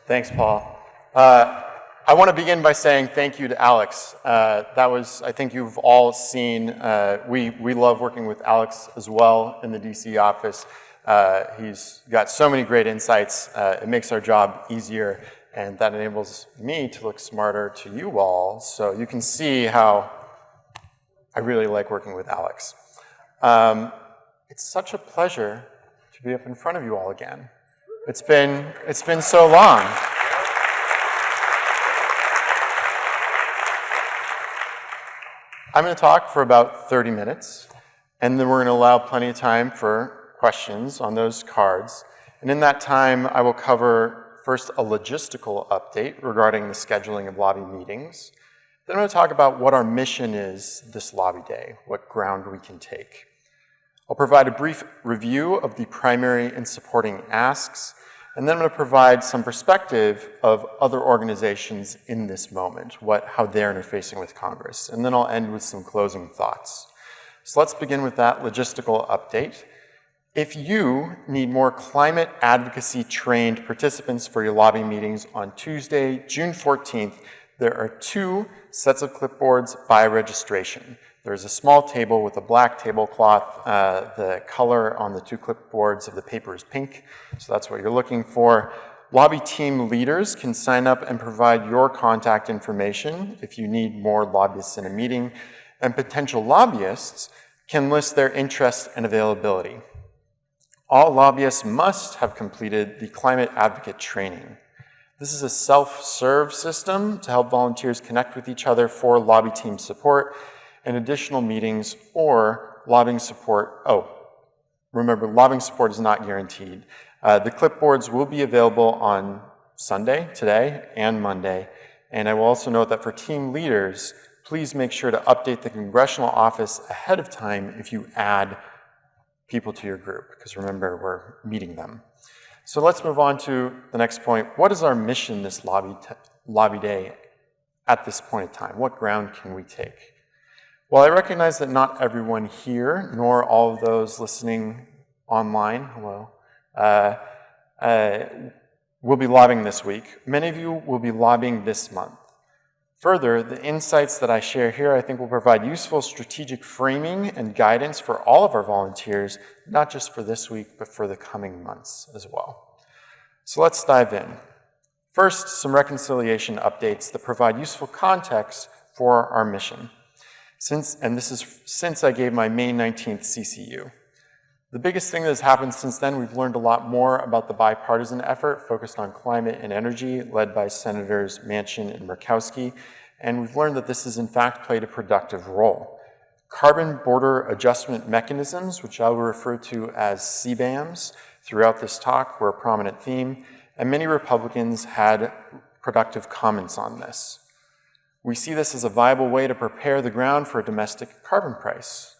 Thanks, Paul. I want to begin by saying thank you to Alex. I think you've all seen, we love working with Alex as well in the DC office. He's got so many great insights. It makes our job easier, and that enables me to look smarter to you all. So you can see how I really like working with Alex. It's such a pleasure to be up in front of you all again. It's been so long. I'm going to talk for about 30 minutes, and then we're going to allow plenty of time for questions on those cards. And in that time, I will cover first a logistical update regarding the scheduling of lobby meetings. Then I'm going to talk about what our mission is this lobby day, what ground we can take. I'll provide a brief review of the primary and supporting asks, and then I'm going to provide some perspective of other organizations in this moment, how they're interfacing with Congress. And then I'll end with some closing thoughts. So let's begin with that logistical update. If you need more climate advocacy trained participants for your lobby meetings on Tuesday, June 14th, there are 2 sets of clipboards by registration. There's a small table with a black tablecloth. The color on the 2 clipboards of the paper is pink, so that's what you're looking for. Lobby team leaders can sign up and provide your contact information if you need more lobbyists in a meeting, and potential lobbyists can list their interest and availability. All lobbyists must have completed the climate advocate training. This is a self-serve system to help volunteers connect with each other for lobby team support and additional meetings or lobbying support. Oh, remember, lobbying support is not guaranteed. The clipboards will be available on Sunday, today, and Monday. And I will also note that for team leaders, please make sure to update the congressional office ahead of time if you add people to your group, because remember, we're meeting them. So let's move on to the next point. What is our mission this lobby day at this point in time? What ground can we take? Well, I recognize that not everyone here, nor all of those listening online, hello, will be lobbying this week. Many of you will be lobbying this month. Further, the insights that I share here I think will provide useful strategic framing and guidance for all of our volunteers, not just for this week, but for the coming months as well. So let's dive in. First, some reconciliation updates that provide useful context for our mission. Since I gave my May 19th CCU. The biggest thing that has happened since then, we've learned a lot more about the bipartisan effort focused on climate and energy, led by Senators Manchin and Murkowski, and we've learned that this has in fact played a productive role. Carbon border adjustment mechanisms, which I will refer to as CBAMs, throughout this talk were a prominent theme, and many Republicans had productive comments on this. We see this as a viable way to prepare the ground for a domestic carbon price.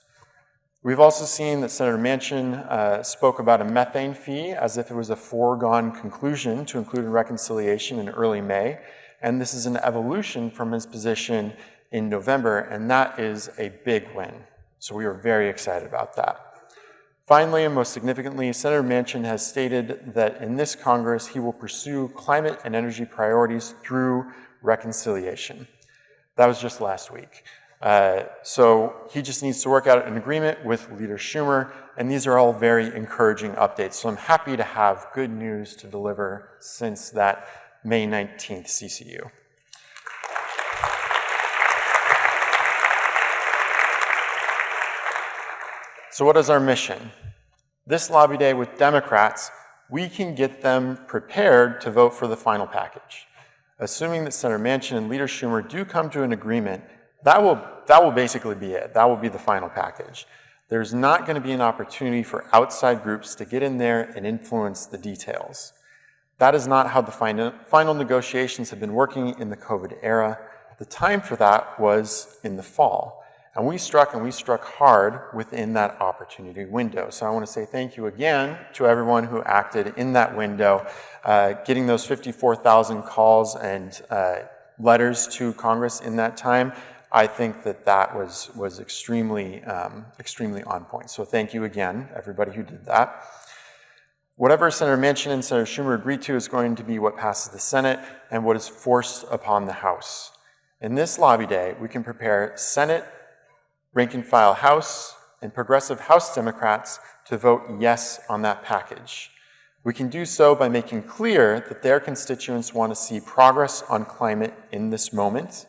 We've also seen that Senator Manchin spoke about a methane fee as if it was a foregone conclusion to include in reconciliation in early May, and this is an evolution from his position in November, and that is a big win. So we are very excited about that. Finally, and most significantly, Senator Manchin has stated that in this Congress, he will pursue climate and energy priorities through reconciliation. That was just last week. So he just needs to work out an agreement with Leader Schumer, and these are all very encouraging updates. So I'm happy to have good news to deliver since that May 19th CCU. So what is our mission? This lobby day with Democrats, we can get them prepared to vote for the final package. Assuming that Senator Manchin and Leader Schumer do come to an agreement, that will basically be it. That will be the final package. There's not going to be an opportunity for outside groups to get in there and influence the details. That is not how the final negotiations have been working in the COVID era. The time for that was in the fall. And we struck hard within that opportunity window. So I want to say thank you again to everyone who acted in that window, getting those 54,000 calls and letters to Congress in that time. I think that was extremely on point. So thank you again, everybody who did that. Whatever Senator Manchin and Senator Schumer agreed to is going to be what passes the Senate and what is forced upon the House. In this lobby day, we can prepare Senate, rank-and-file House, and progressive House Democrats to vote yes on that package. We can do so by making clear that their constituents want to see progress on climate in this moment.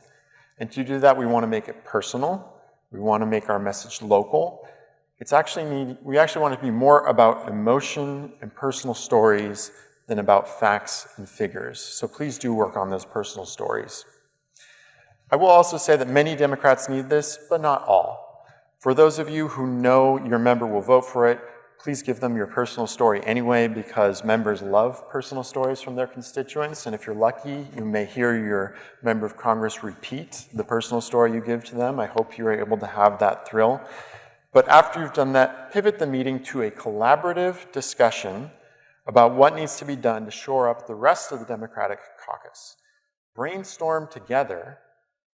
And to do that, we want to make it personal. We want to make our message local. We actually want it to be more about emotion and personal stories than about facts and figures. So please do work on those personal stories. I will also say that many Democrats need this, but not all. For those of you who know your member will vote for it, please give them your personal story anyway, because members love personal stories from their constituents, and if you're lucky, you may hear your member of Congress repeat the personal story you give to them. I hope you're able to have that thrill. But after you've done that, pivot the meeting to a collaborative discussion about what needs to be done to shore up the rest of the Democratic caucus. Brainstorm together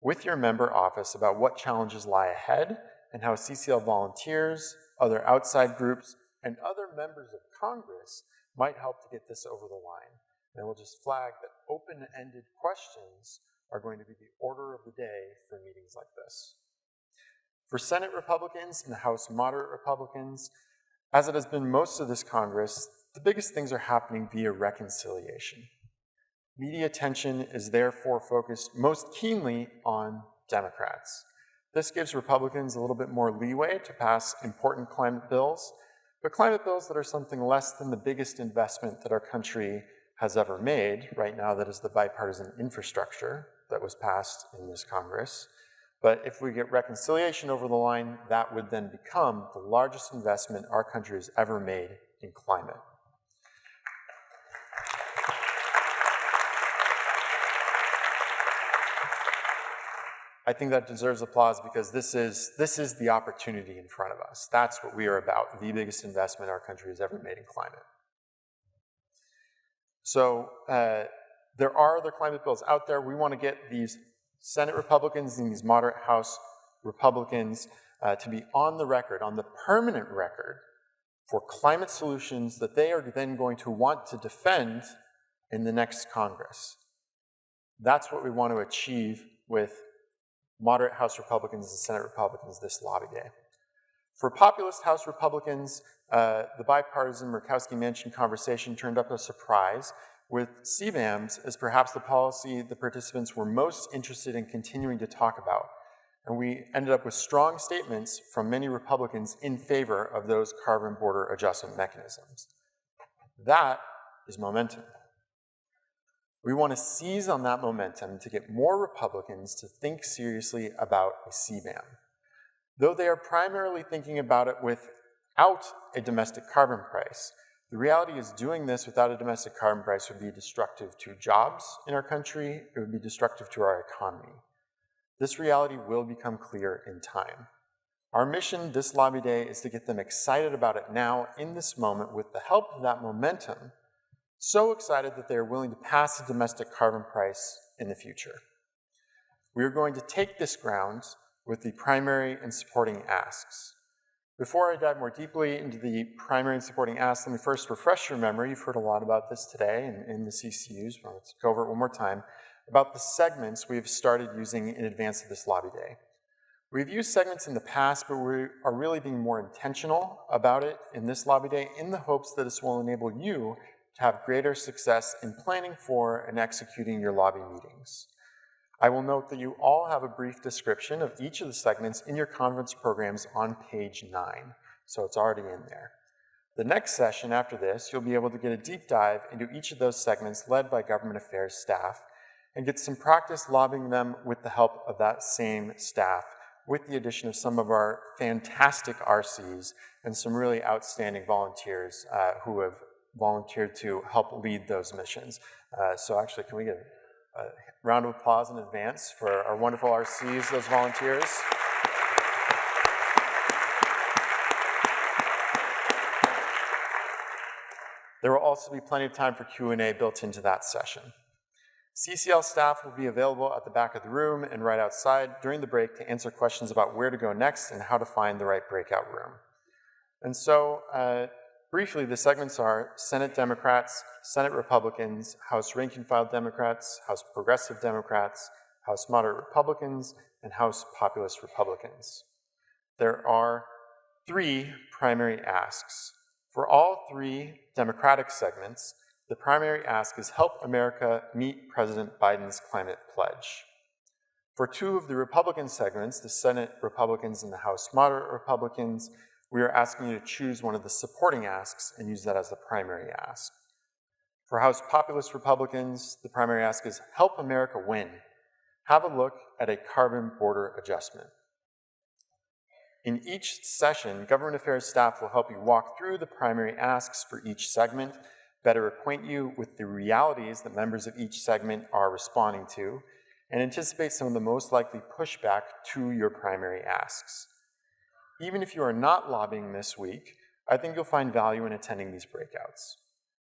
with your member office about what challenges lie ahead and how CCL volunteers, other outside groups, and other members of Congress might help to get this over the line. And we'll just flag that open-ended questions are going to be the order of the day for meetings like this. For Senate Republicans and House moderate Republicans, as it has been most of this Congress, the biggest things are happening via reconciliation. Media attention is therefore focused most keenly on Democrats. This gives Republicans a little bit more leeway to pass important climate bills, but climate bills that are something less than the biggest investment that our country has ever made. Right now, that is the bipartisan infrastructure that was passed in this Congress. But if we get reconciliation over the line, that would then become the largest investment our country has ever made in climate. I think that deserves applause because this is the opportunity in front of us. That's what we are about, the biggest investment our country has ever made in climate. So there are other climate bills out there. We want to get these Senate Republicans and these moderate House Republicans to be on the record, on the permanent record, for climate solutions that they are then going to want to defend in the next Congress. That's what we want to achieve with moderate House Republicans and Senate Republicans this lobby day. For populist House Republicans, the bipartisan Murkowski-Manchin conversation turned up a surprise, with CBAMs as perhaps the policy the participants were most interested in continuing to talk about. And we ended up with strong statements from many Republicans in favor of those carbon border adjustment mechanisms. That is momentum. We want to seize on that momentum to get more Republicans to think seriously about a CBAM. Though they are primarily thinking about it without a domestic carbon price, the reality is doing this without a domestic carbon price would be destructive to jobs in our country. It would be destructive to our economy. This reality will become clear in time. Our mission this lobby day is to get them excited about it now, in this moment, with the help of that momentum, so excited that they are willing to pass a domestic carbon price in the future. We are going to take this ground with the primary and supporting asks. Before I dive more deeply into the primary and supporting asks, let me first refresh your memory. You've heard a lot about this today in the CCUs, but let's go over it one more time, about the segments we have started using in advance of this lobby day. We've used segments in the past, but we are really being more intentional about it in this lobby day in the hopes that this will enable you to have greater success in planning for and executing your lobby meetings. I will note that you all have a brief description of each of the segments in your conference programs on page 9, so it's already in there. The next session after this, you'll be able to get a deep dive into each of those segments led by government affairs staff and get some practice lobbying them with the help of that same staff, with the addition of some of our fantastic RCs and some really outstanding volunteers who have volunteered to help lead those missions. So actually, can we get a round of applause in advance for our wonderful RCs, those volunteers? There will also be plenty of time for Q&A built into that session. CCL staff will be available at the back of the room and right outside during the break to answer questions about where to go next and how to find the right breakout room. And so Briefly, the segments are Senate Democrats, Senate Republicans, House rank-and-file Democrats, House Progressive Democrats, House Moderate Republicans, and House Populist Republicans. There are 3 primary asks. For all 3 Democratic segments, the primary ask is help America meet President Biden's climate pledge. For 2 of the Republican segments, the Senate Republicans and the House Moderate Republicans, we are asking you to choose one of the supporting asks and use that as the primary ask. For House Populist Republicans, the primary ask is help America win. Have a look at a carbon border adjustment. In each session, government affairs staff will help you walk through the primary asks for each segment, better acquaint you with the realities that members of each segment are responding to, and anticipate some of the most likely pushback to your primary asks. Even if you are not lobbying this week, I think you'll find value in attending these breakouts.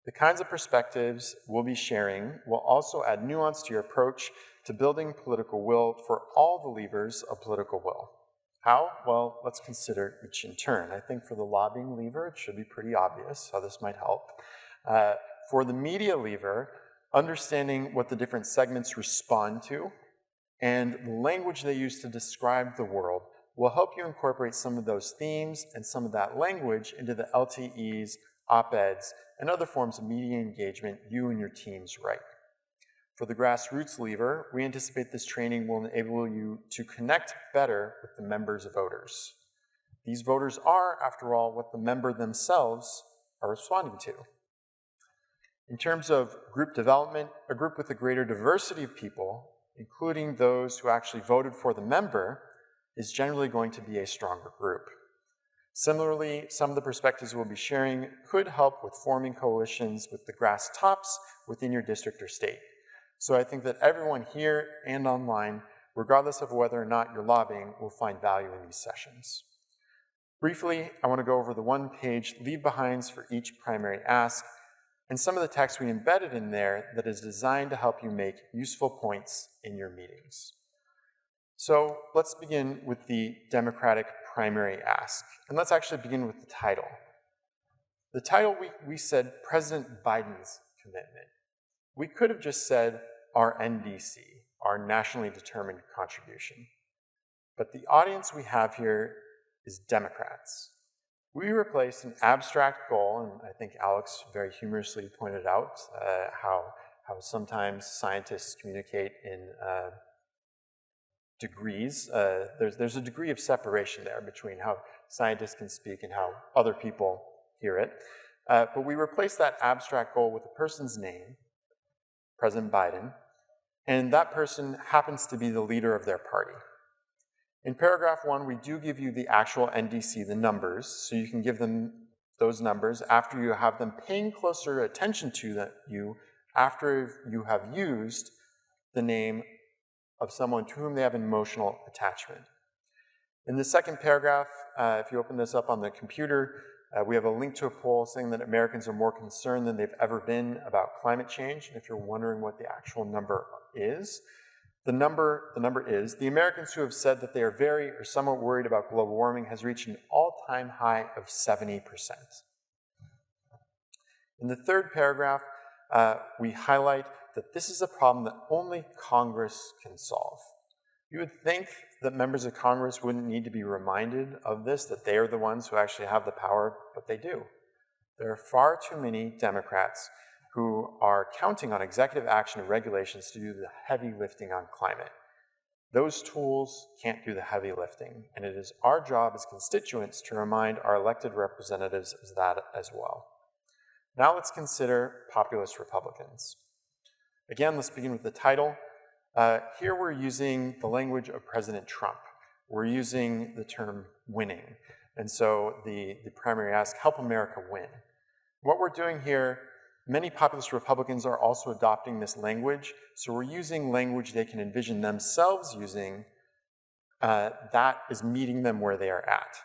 The kinds of perspectives we'll be sharing will also add nuance to your approach to building political will for all the levers of political will. How? Well, let's consider each in turn. I think for the lobbying lever, it should be pretty obvious how this might help. For the media lever, understanding what the different segments respond to and the language they use to describe the world will help you incorporate some of those themes and some of that language into the LTEs, op-eds, and other forms of media engagement you and your teams write. For the grassroots lever, we anticipate this training will enable you to connect better with the members of voters. These voters are, after all, what the member themselves are responding to. In terms of group development, a group with a greater diversity of people, including those who actually voted for the member, is generally going to be a stronger group. Similarly, some of the perspectives we'll be sharing could help with forming coalitions with the grass tops within your district or state. So I think that everyone here and online, regardless of whether or not you're lobbying, will find value in these sessions. Briefly, I want to go over the one-page leave-behinds for each primary ask and some of the text we embedded in there that is designed to help you make useful points in your meetings. So let's begin with the Democratic primary ask. And let's actually begin with the title. The title, we said President Biden's commitment. We could have just said our NDC, our nationally determined contribution. But the audience we have here is Democrats. We replaced an abstract goal, and I think Alex very humorously pointed out how sometimes scientists communicate in degrees. There's a degree of separation there between how scientists can speak and how other people hear it. But we replaced that abstract goal with a person's name, President Biden, and that person happens to be the leader of their party. In paragraph 1, we do give you the actual NDC, the numbers, so you can give them those numbers after you have them paying closer attention to you after you have used the name of someone to whom they have an emotional attachment. In the second paragraph, if you open this up on the computer, we have a link to a poll saying that Americans are more concerned than they've ever been about climate change. And if you're wondering what the actual number is, the number is the Americans who have said that they are very or somewhat worried about global warming has reached an all-time high of 70%. In the third paragraph, we highlight that this is a problem that only Congress can solve. You would think that members of Congress wouldn't need to be reminded of this, that they are the ones who actually have the power, but they do. There are far too many Democrats who are counting on executive action and regulations to do the heavy lifting on climate. Those tools can't do the heavy lifting, and it is our job as constituents to remind our elected representatives of that as well. Now let's consider populist Republicans. Again, let's begin with the title. Here we're using the language of President Trump. We're using the term winning. And so the primary ask, help America win. What we're doing here, many populist Republicans are also adopting this language. So we're using language they can envision themselves using that is meeting them where they are at.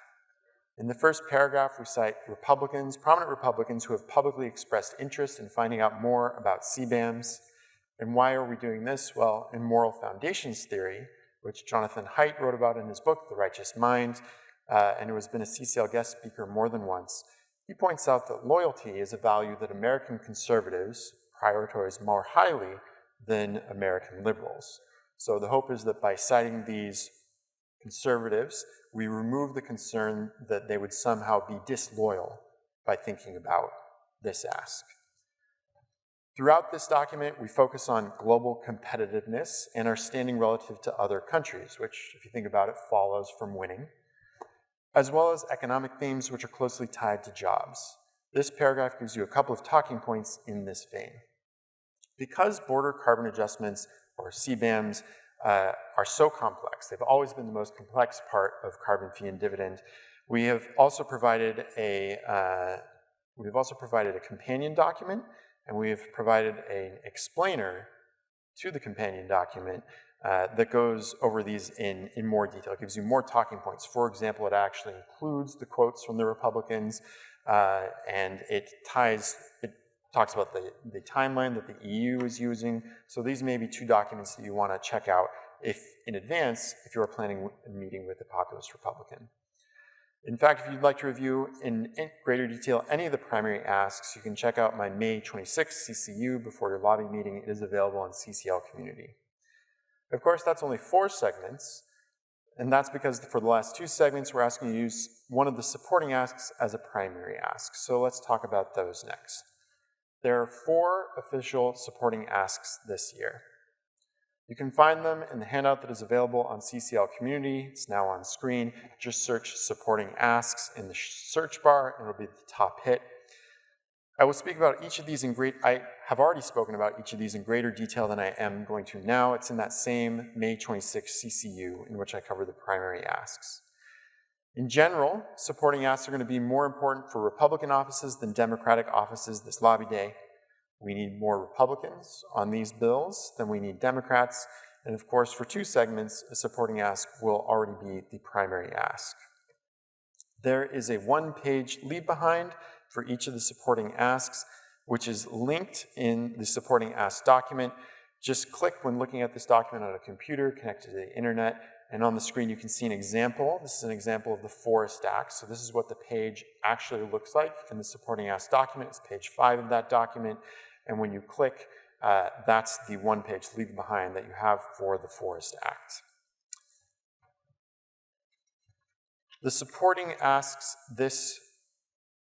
In the first paragraph, we cite Republicans, prominent Republicans who have publicly expressed interest in finding out more about CBAMs. And why are we doing this? Well, in moral foundations theory, which Jonathan Haidt wrote about in his book, The Righteous Mind, and who has been a CCL guest speaker more than once, he points out that loyalty is a value that American conservatives prioritize more highly than American liberals. So the hope is that by citing these conservatives, we remove the concern that they would somehow be disloyal by thinking about this ask. Throughout this document, we focus on global competitiveness and our standing relative to other countries, which, if you think about it, follows from winning, as well as economic themes which are closely tied to jobs. This paragraph gives you a couple of talking points in this vein. Because border carbon adjustments, or CBAMs, are so complex, they've always been the most complex part of carbon fee and dividend, we have also provided a companion document, and we have provided an explainer to the companion document that goes over these in more detail. It gives you more talking points. For example, it actually includes the quotes from the Republicans, and it talks about the timeline that the EU is using. So these may be two documents that you want to check out in advance if you are planning a meeting with a populist Republican. In fact, if you'd like to review in greater detail any of the primary asks, you can check out my May 26th CCU before your lobby meeting. It is available on CCL Community. Of course, that's only 4 segments, and that's because for the last 2 segments, we're asking you to use one of the supporting asks as a primary ask. So let's talk about those next. There are 4 official supporting asks this year. You can find them in the handout that is available on CCL Community. It's now on screen. Just search supporting asks in the search bar, and it'll be the top hit. I will speak about each of these I have already spoken about each of these in greater detail than I am going to now. It's in that same May 26 CCU in which I cover the primary asks. In general, supporting asks are going to be more important for Republican offices than Democratic offices this lobby day. We need more Republicans on these bills than we need Democrats. And of course, for 2 segments, a supporting ask will already be the primary ask. There is a 1-page leave behind for each of the supporting asks, which is linked in the supporting ask document. Just click when looking at this document on a computer connected to the internet, and on the screen you can see an example. This is an example of the Forest Act. So this is what the page actually looks like in the supporting ask document. It's page 5 of that document. And when you click, that's the 1-page leave behind that you have for the Forest Act. The supporting asks this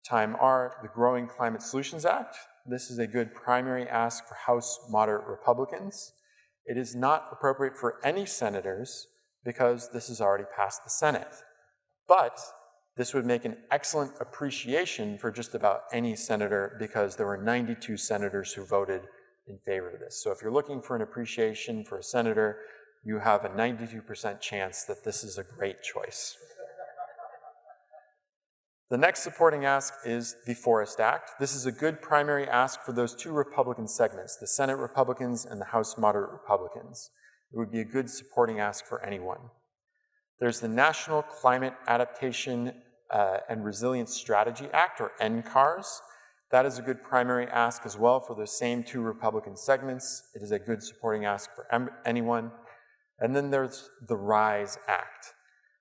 time are the Growing Climate Solutions Act. This is a good primary ask for House moderate Republicans. It is not appropriate for any senators because this has already passed the Senate. But this would make an excellent appreciation for just about any senator because there were 92 senators who voted in favor of this. So if you're looking for an appreciation for a senator, you have a 92% chance that this is a great choice. The next supporting ask is the Forest Act. This is a good primary ask for those 2 Republican segments, the Senate Republicans and the House moderate Republicans. It would be a good supporting ask for anyone. There's the National Climate Adaptation and Resilience Strategy Act, or NCARS. That is a good primary ask as well for those same 2 Republican segments. It is a good supporting ask for anyone. And then there's the RISE Act.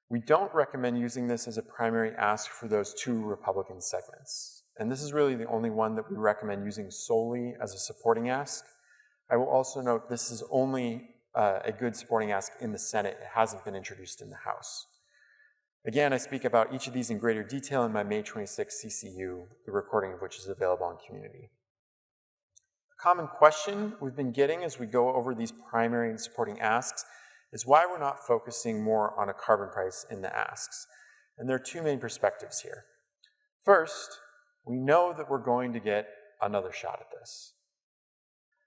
We don't recommend using this as a primary ask for those 2 Republican segments. And this is really the only one that we recommend using solely as a supporting ask. I will also note this is only a good supporting ask in the Senate. It hasn't been introduced in the House. Again, I speak about each of these in greater detail in my May 26 CCU, the recording of which is available on Community. A common question we've been getting as we go over these primary and supporting asks is why we're not focusing more on a carbon price in the asks. And there are 2 main perspectives here. First, we know that we're going to get another shot at this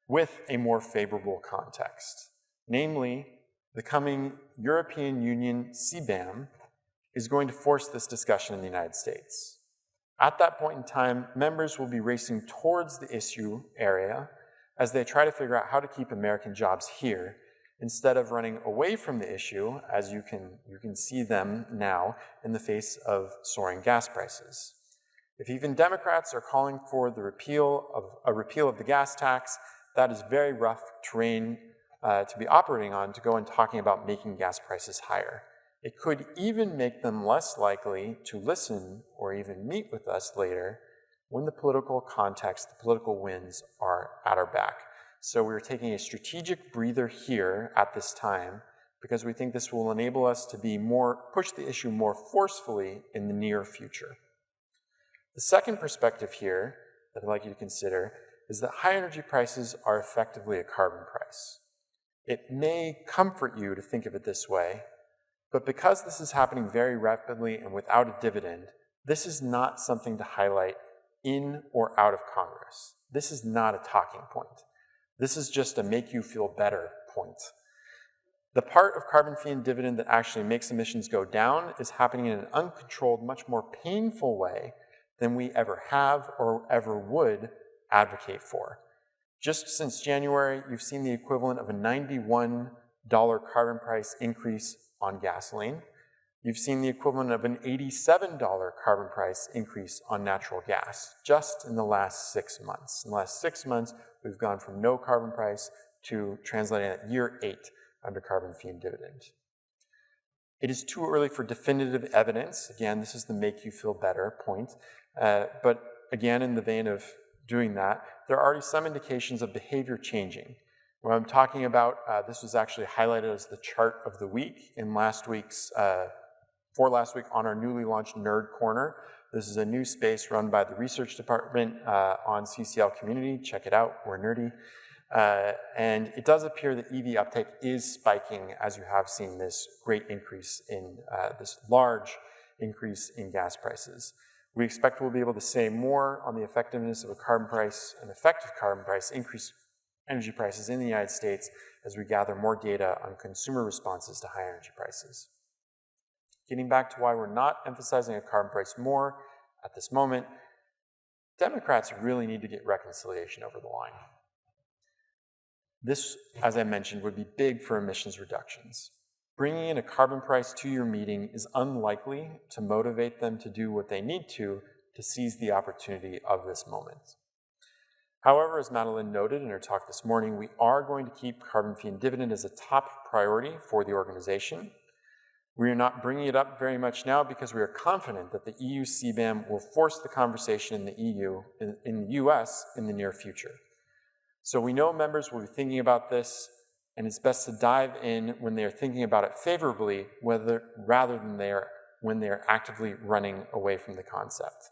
with a more favorable context. Namely, the coming European Union CBAM is going to force this discussion in the United States. At that point in time, members will be racing towards the issue area as they try to figure out how to keep American jobs here instead of running away from the issue, as you can see them now in the face of soaring gas prices. If even Democrats are calling for a repeal of the gas tax, that is very rough terrain to be operating on to go and talking about making gas prices higher. It could even make them less likely to listen or even meet with us later when the political context, the political winds are at our back. So we're taking a strategic breather here at this time because we think this will enable us to push the issue more forcefully in the near future. The second perspective here that I'd like you to consider is that high energy prices are effectively a carbon price. It may comfort you to think of it this way, but because this is happening very rapidly and without a dividend, this is not something to highlight in or out of Congress. This is not a talking point. This is just a make you feel better point. The part of carbon fee and dividend that actually makes emissions go down is happening in an uncontrolled, much more painful way than we ever have or ever would advocate for. Just since January, you've seen the equivalent of a $91 carbon price increase on gasoline. You've seen the equivalent of an $87 carbon price increase on natural gas, just in the last 6 months. In the last 6 months, we've gone from no carbon price to translating at year 8 under carbon fee and dividend. It is too early for definitive evidence. Again, this is the make you feel better point. But again, in the vein of doing that, there are already some indications of behavior changing. What I'm talking about, this was actually highlighted as the chart of the week in last week's last week on our newly launched Nerd Corner. This is a new space run by the research department on CCL community. Check it out, we're nerdy. And it does appear that EV uptake is spiking as you have seen this great increase in, this large increase in gas prices. We expect we'll be able to say more on the effectiveness of a carbon price, an effective carbon price, increase energy prices in the United States as we gather more data on consumer responses to high energy prices. Getting back to why we're not emphasizing a carbon price more at this moment, Democrats really need to get reconciliation over the line. This, as I mentioned, would be big for emissions reductions. Bringing in a carbon price to your meeting is unlikely to motivate them to do what they need to seize the opportunity of this moment. However, as Madeline noted in her talk this morning, we are going to keep carbon fee and dividend as a top priority for the organization. We are not bringing it up very much now because we are confident that the EU CBAM will force the conversation in the US in the near future. So we know members will be thinking about this, and it's best to dive in when they are thinking about it favorably rather than when they are actively running away from the concept.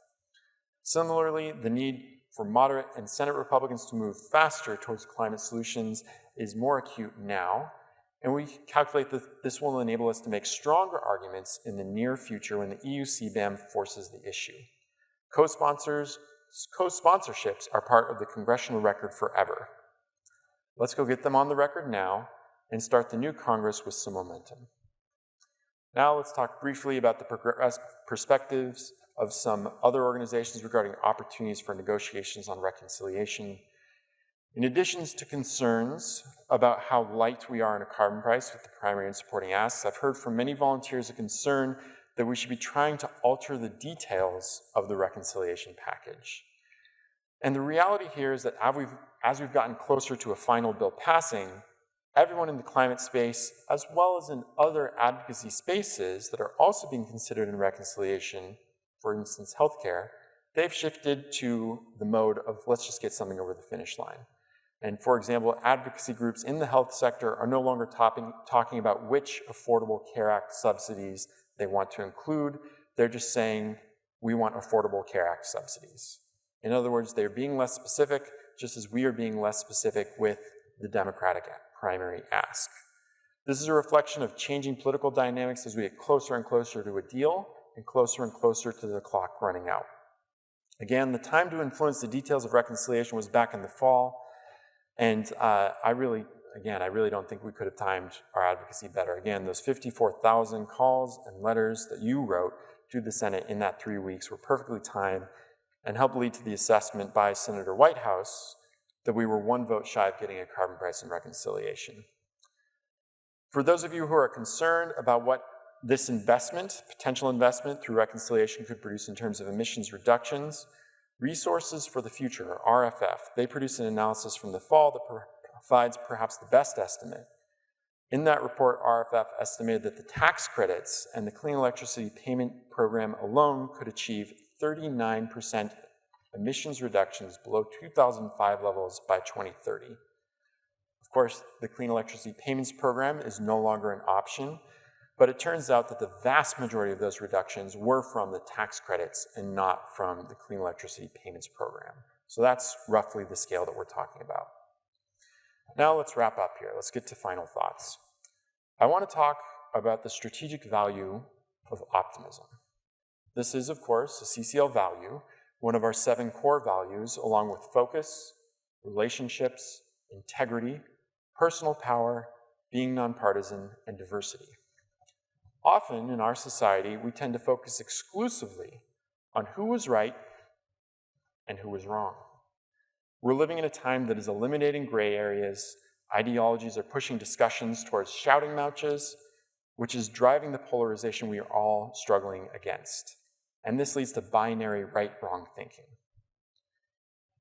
Similarly, the need for moderate and Senate Republicans to move faster towards climate solutions is more acute now, and we calculate that this will enable us to make stronger arguments in the near future when the EU CBAM forces the issue. Co-sponsorships are part of the congressional record forever. Let's go get them on the record now and start the new Congress with some momentum. Now let's talk briefly about the perspectives of some other organizations regarding opportunities for negotiations on reconciliation. In addition to concerns about how light we are in a carbon price with the primary and supporting asks, I've heard from many volunteers a concern that we should be trying to alter the details of the reconciliation package. And the reality here is that as we've gotten closer to a final bill passing, everyone in the climate space, as well as in other advocacy spaces that are also being considered in reconciliation, for instance, healthcare, they've shifted to the mode of let's just get something over the finish line. And for example, advocacy groups in the health sector are no longer talking about which Affordable Care Act subsidies they want to include. They're just saying, we want Affordable Care Act subsidies. In other words, they're being less specific, just as we are being less specific with the Democratic primary ask. This is a reflection of changing political dynamics as we get closer and closer to a deal and closer to the clock running out. Again, the time to influence the details of reconciliation was back in the fall, and I really don't think we could have timed our advocacy better. Again, those 54,000 calls and letters that you wrote to the Senate in that 3 weeks were perfectly timed and helped lead to the assessment by Senator Whitehouse that we were 1 vote shy of getting a carbon price in reconciliation. For those of you who are concerned about what this potential investment through reconciliation could produce in terms of emissions reductions, Resources for the Future, or RFF, they produced an analysis from the fall that provides perhaps the best estimate. In that report, RFF estimated that the tax credits and the Clean Electricity Payment Program alone could achieve 39% emissions reductions below 2005 levels by 2030. Of course, the Clean Electricity Payments Program is no longer an option, but it turns out that the vast majority of those reductions were from the tax credits and not from the Clean Electricity Payments Program. So that's roughly the scale that we're talking about. Now let's wrap up here. Let's get to final thoughts. I want to talk about the strategic value of optimism. This is, of course, a CCL value, one of our 7 core values, along with focus, relationships, integrity, personal power, being nonpartisan, and diversity. Often in our society, we tend to focus exclusively on who was right and who was wrong. We're living in a time that is eliminating gray areas. Ideologies are pushing discussions towards shouting matches, which is driving the polarization we are all struggling against. And this leads to binary right-wrong thinking.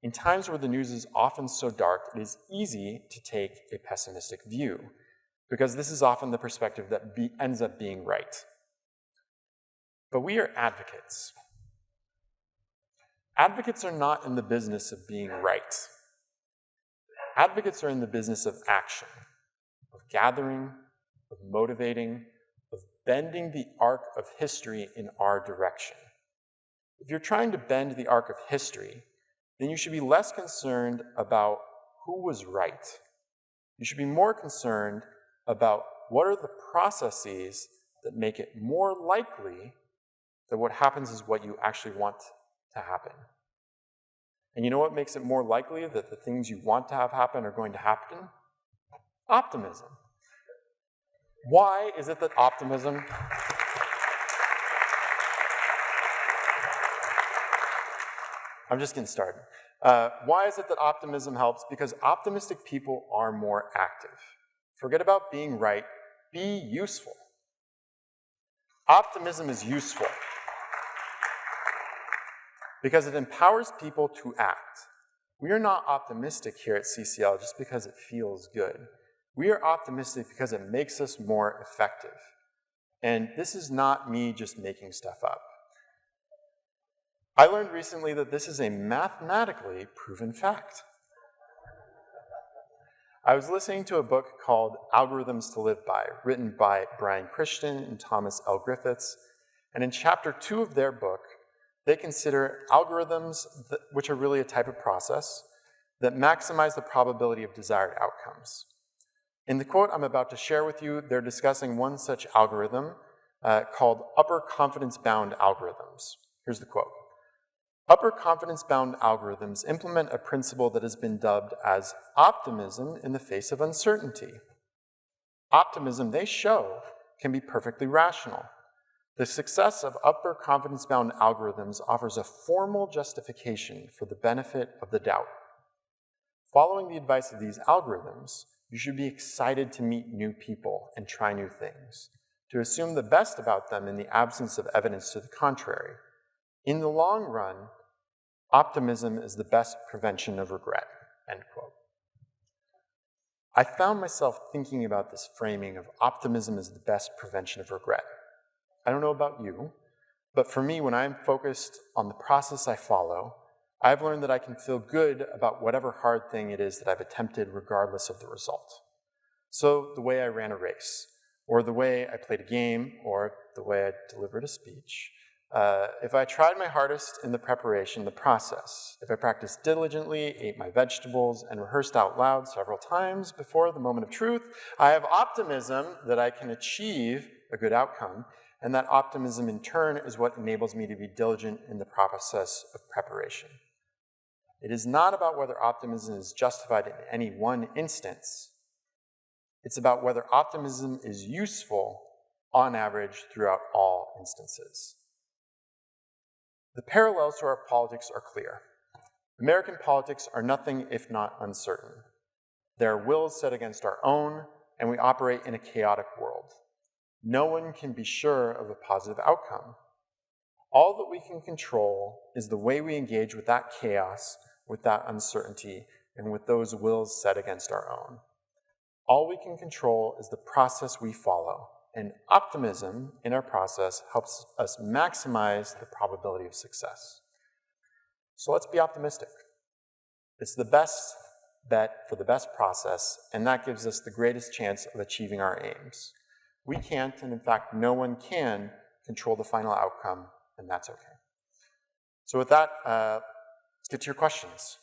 In times where the news is often so dark, it is easy to take a pessimistic view, because this is often the perspective that ends up being right. But we are advocates. Advocates are not in the business of being right. Advocates are in the business of action, of gathering, of motivating, of bending the arc of history in our direction. If you're trying to bend the arc of history, then you should be less concerned about who was right. You should be more concerned about what are the processes that make it more likely that what happens is what you actually want to happen. And you know what makes it more likely that the things you want to have happen are going to happen? Optimism. Why is it that optimism... I'm just getting started. Why is it that optimism helps? Because optimistic people are more active. Forget about being right. Be useful. Optimism is useful because it empowers people to act. We are not optimistic here at CCL just because it feels good. We are optimistic because it makes us more effective. And this is not me just making stuff up. I learned recently that this is a mathematically proven fact. I was listening to a book called Algorithms to Live By, written by Brian Christian and Thomas L. Griffiths, and in chapter 2 of their book, they consider algorithms, which are really a type of process, that maximize the probability of desired outcomes. In the quote I'm about to share with you, they're discussing one such algorithm called upper confidence bound algorithms. Here's the quote. Upper confidence-bound algorithms implement a principle that has been dubbed as optimism in the face of uncertainty. Optimism, they show, can be perfectly rational. The success of upper confidence-bound algorithms offers a formal justification for the benefit of the doubt. Following the advice of these algorithms, you should be excited to meet new people and try new things, to assume the best about them in the absence of evidence to the contrary. In the long run, optimism is the best prevention of regret, end quote. I found myself thinking about this framing of optimism as the best prevention of regret. I don't know about you, but for me, when I'm focused on the process I follow, I've learned that I can feel good about whatever hard thing it is that I've attempted regardless of the result. So the way I ran a race, or the way I played a game, or the way I delivered a speech, if I tried my hardest in the preparation, the process, if I practiced diligently, ate my vegetables, and rehearsed out loud several times before the moment of truth, I have optimism that I can achieve a good outcome, and that optimism in turn is what enables me to be diligent in the process of preparation. It is not about whether optimism is justified in any one instance. It's about whether optimism is useful on average throughout all instances. The parallels to our politics are clear. American politics are nothing if not uncertain. There are wills set against our own, and we operate in a chaotic world. No one can be sure of a positive outcome. All that we can control is the way we engage with that chaos, with that uncertainty, and with those wills set against our own. All we can control is the process we follow, and optimism in our process helps us maximize the probability of success. So let's be optimistic. It's the best bet for the best process, and that gives us the greatest chance of achieving our aims. We can't, and in fact, no one can control the final outcome, and that's okay. So with that, let's get to your questions.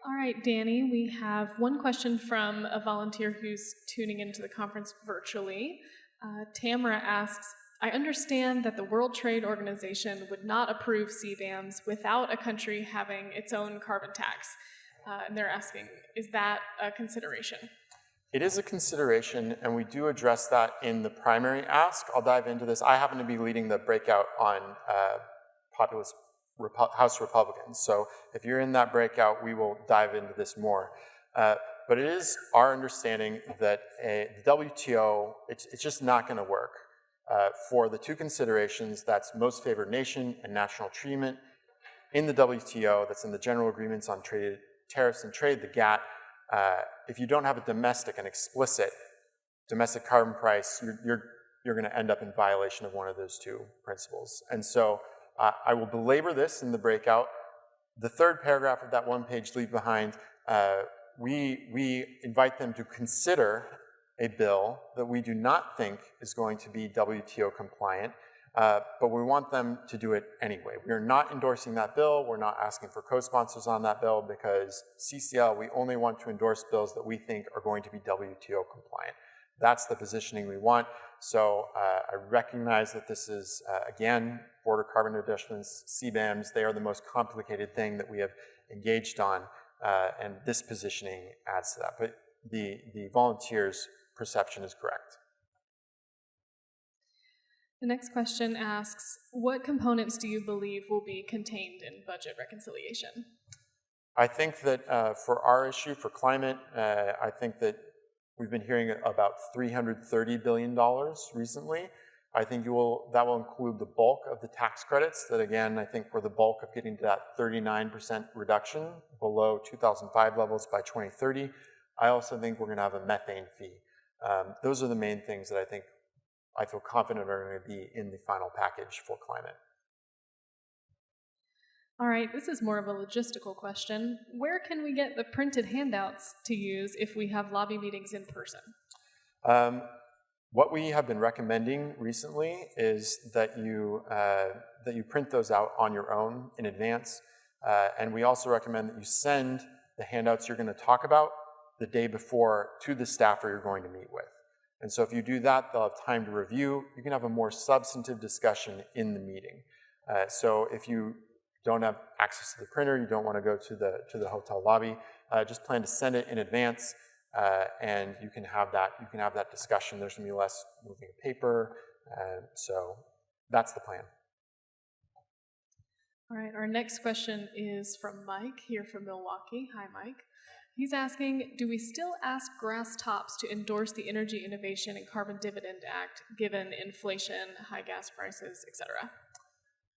All right, Danny, we have one question from a volunteer who's tuning into the conference virtually. Tamara asks, I understand that the World Trade Organization would not approve CBAMs without a country having its own carbon tax. And they're asking, is that a consideration? It is a consideration, and we do address that in the primary ask. I'll dive into this. I happen to be leading the breakout on populist House Republicans. So if you're in that breakout, we will dive into this more. But it is our understanding that the WTO, it's just not going to work for the two considerations, that's most favored nation and national treatment. In the WTO, that's in the General Agreements on Trade, Tariffs and Trade, the GATT, if you don't have a domestic and explicit domestic carbon price, you're going to end up in violation of one of those two principles. And so I will belabor this in the breakout. The third paragraph of that one-page leave behind, we invite them to consider a bill that we do not think is going to be WTO compliant, but we want them to do it anyway. We are not endorsing that bill. We're not asking for co-sponsors on that bill because CCL, we only want to endorse bills that we think are going to be WTO compliant. That's the positioning we want. So I recognize that this is, again, border carbon adjustments, CBAMs, they are the most complicated thing that we have engaged on, and this positioning adds to that. But the volunteers' perception is correct. The next question asks, what components do you believe will be contained in budget reconciliation? I think that for our issue, for climate, I think that we've been hearing about $330 billion recently. I think that will include the bulk of the tax credits that, again, I think were the bulk of getting to that 39% reduction below 2005 levels by 2030. I also think we're going to have a methane fee. Those are the main things that I feel confident are going to be in the final package for climate. All right, this is more of a logistical question. Where can we get the printed handouts to use if we have lobby meetings in person? What we have been recommending recently is that you print those out on your own in advance. And we also recommend that you send the handouts you're going to talk about the day before to the staffer you're going to meet with. And so if you do that, they'll have time to review. You can have a more substantive discussion in the meeting. So if you don't have access to the printer, you don't want to go to the hotel lobby, just plan to send it in advance, and you can have that discussion. There's going to be less moving of paper, so that's the plan. All right, our next question is from Mike here from Milwaukee. Hi, Mike. He's asking, do we still ask grass tops to endorse the Energy Innovation and Carbon Dividend Act given inflation, high gas prices, etc.?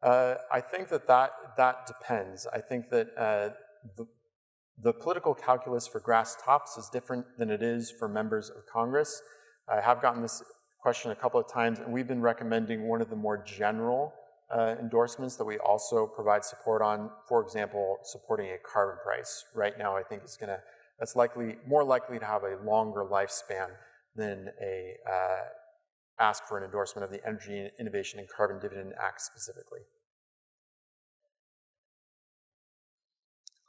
I think that depends. I think that the political calculus for grass tops is different than it is for members of Congress. I have gotten this question a couple of times, and we've been recommending one of the more general endorsements that we also provide support on. For example, supporting a carbon price. Right now, I think that's more likely to have a longer lifespan than a ask for an endorsement of the Energy Innovation and Carbon Dividend Act specifically.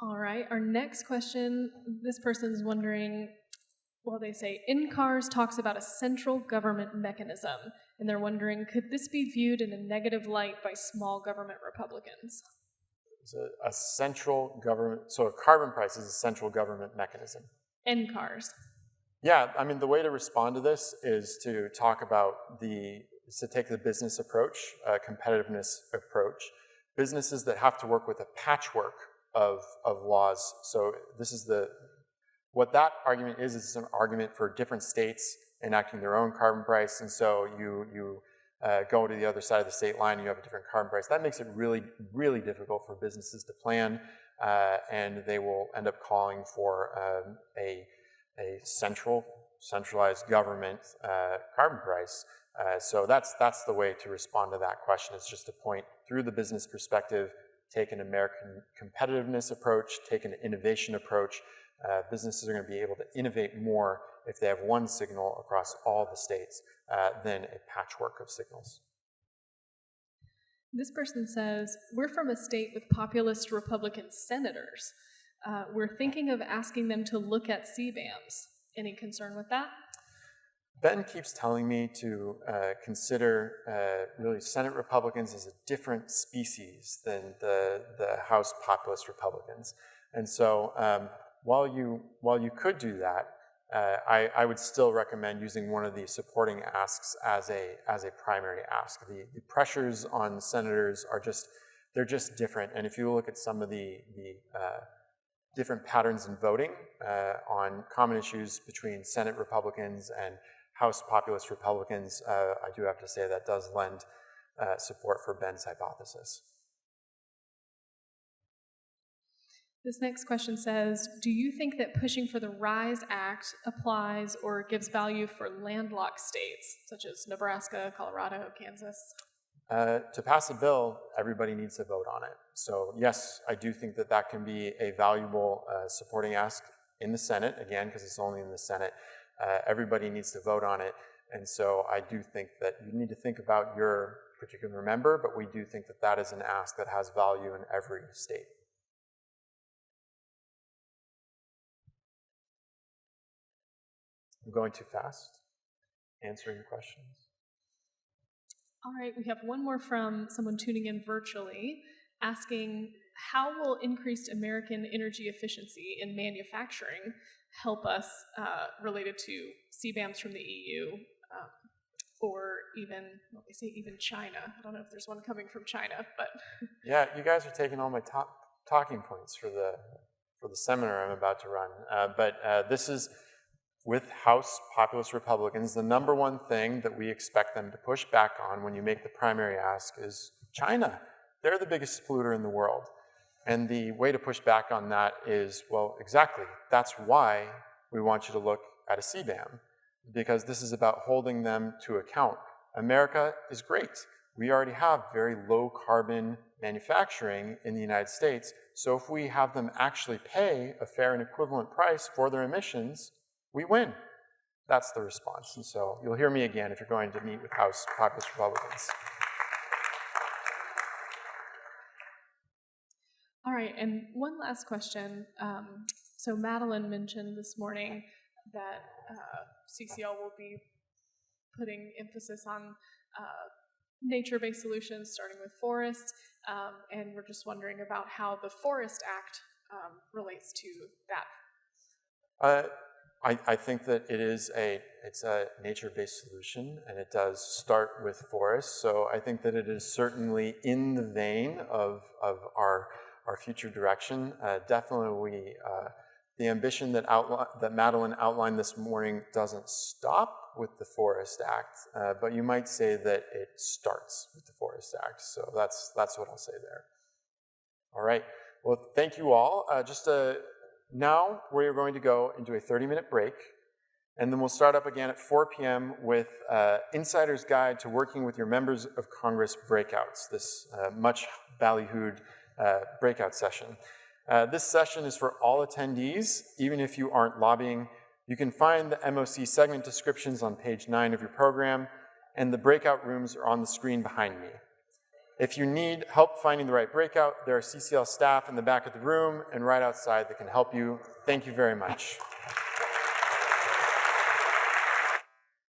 All right, our next question, this person's wondering, well, they say, NCARS talks about a central government mechanism, and they're wondering, could this be viewed in a negative light by small government Republicans? It's a central government, so a carbon price is a central government mechanism. NCARS. Yeah, I mean, the way to respond to this is to talk about to take the business approach, competitiveness approach. Businesses that have to work with a patchwork of laws. So this is what that argument is an argument for different states enacting their own carbon price. And so you go to the other side of the state line, and you have a different carbon price. That makes it really, really difficult for businesses to plan. and they will end up calling for a centralized government carbon price. So that's the way to respond to that question. It's just to point through the business perspective, take an American competitiveness approach, take an innovation approach. Businesses are going to be able to innovate more if they have one signal across all the states than a patchwork of signals. This person says, we're from a state with populist Republican senators. We're thinking of asking them to look at CBAMs. Any concern with that? Ben keeps telling me to consider really Senate Republicans as a different species than the House populist Republicans. And so while you could do that, I would still recommend using one of the supporting asks as a primary ask. The pressures on senators are they're just different. And if you look at some of the different patterns in voting on common issues between Senate Republicans and House populist Republicans, I do have to say that does lend support for Ben's hypothesis. This next question says, do you think that pushing for the RISE Act applies or gives value for landlocked states, such as Nebraska, Colorado, Kansas? To pass a bill, everybody needs to vote on it. So yes, I do think that that can be a valuable supporting ask in the Senate, again, because it's only in the Senate. Everybody needs to vote on it. And so I do think that you need to think about your particular member, but we do think that that is an ask that has value in every state. I'm going too fast answering your questions. All right, we have one more from someone tuning in virtually, asking, how will increased American energy efficiency in manufacturing help us related to CBAMs from the EU, or even, well, they say even China. I don't know if there's one coming from China, but... Yeah, you guys are taking all my top talking points for the seminar I'm about to run. But this is, with House populist Republicans, the number one thing that we expect them to push back on when you make the primary ask is China. They're the biggest polluter in the world. And the way to push back on that is, well, exactly. That's why we want you to look at a CBAM, because this is about holding them to account. America is great. We already have very low carbon manufacturing in the United States. So if we have them actually pay a fair and equivalent price for their emissions, we win. That's the response. And so you'll hear me again if you're going to meet with House populist Republicans. All right, and one last question. So Madeline mentioned this morning that CCL will be putting emphasis on nature-based solutions, starting with forests, and we're just wondering about how the Forest Act relates to that. I think that it's a nature-based solution, and it does start with forests. So I think that it is certainly in the vein of our future direction. Definitely, the ambition that Madeline outlined this morning doesn't stop with the Forest Act, but you might say that it starts with the Forest Act. So that's what I'll say there. All right. Well, thank you all. Now we're going to go into a 30-minute break, and then we'll start up again at 4 p.m. with Insider's Guide to Working with Your Members of Congress breakouts, this much ballyhooed breakout session. This session is for all attendees, even if you aren't lobbying. You can find the MOC segment descriptions on page 9 of your program, and the breakout rooms are on the screen behind me. If you need help finding the right breakout, there are CCL staff in the back of the room and right outside that can help you. Thank you very much.